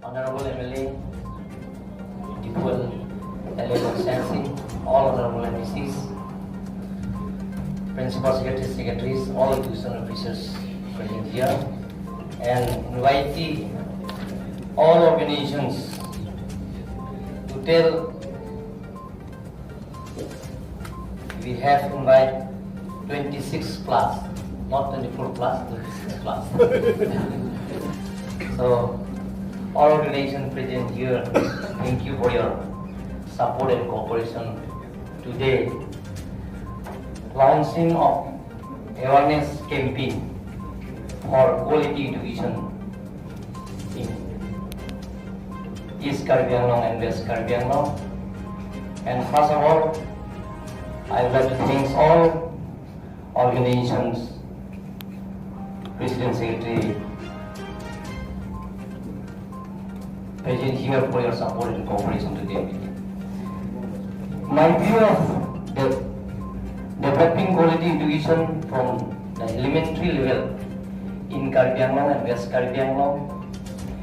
Honorable MLA, Equal LA Sensi, all honorable MPCs, principal secretaries, all division officers present here, and invite all organizations to tell. We have invited 26 plus, not 24 plus, 26 plus. So, all organizations present here, thank you for your support and cooperation today. Launching of awareness campaign for quality education in East Karbi Anglong and West Karbi Anglong. And first of all, I would like to thank all organizations, President Secretary, present here for your support and cooperation today. My view of the developing quality education from the elementary level in Karbi Anglong and West Karbi Anglong,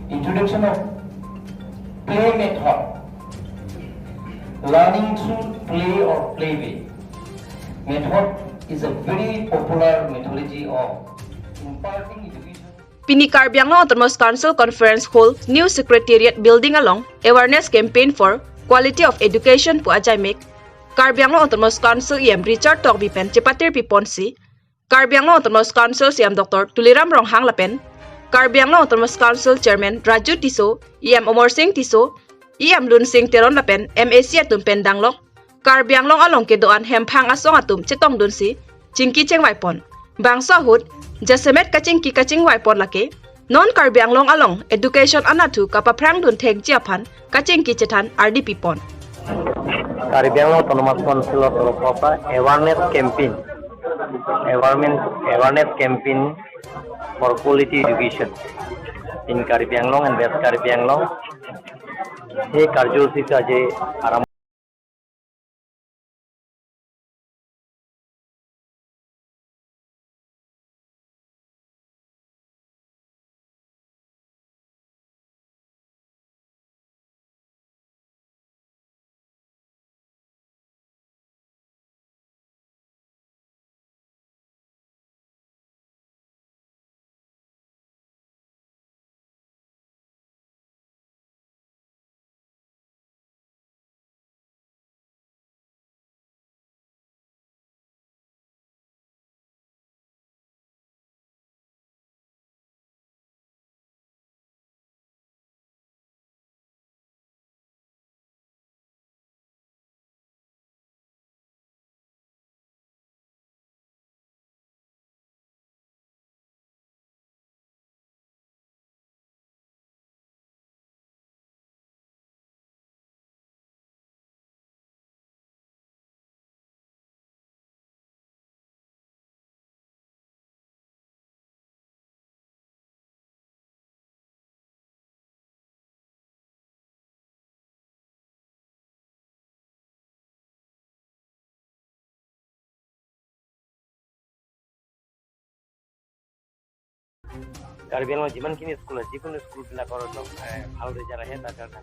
introduction of play method, learning through play or playway method is a very popular methodology of imparting education. Pini Karbi Anglong Autonomous Council Conference Hall, New Secretariat Building along awareness campaign for quality of education pu jaimek. Karbi Anglong Autonomous Council IM Richard Tokbi pen Chepatirpi Ponsi. Karbi Anglong Autonomous Council IM Dr. Tuliram Ronghang Lapen. Karbi Anglong Autonomous Council Chairman Raju Tiso, IM Omor Singh Tiso, IM Lun Singh Teron Lapen, MAC Atum Pen Danglok. Karbi Anglong along kedoan hempang asong atum cetong dunsi, cingki ceng waipon. Bangsa hud, jasemet kacingki kacing waipon lake. Non Karbi Anglong along education anatu kapaprang dun theg jiapan, kacingki cetan RDP pon. Karbi Anglong Autonomous Council of awareness campaign for quality education in Karbi Anglong and West Karbi Anglong. हे कार्यसूचीचा जे आरंभ Karbi Anglong jiman kini sekolah, jikun sekolah bila korang ভাল result আহে তার কারণে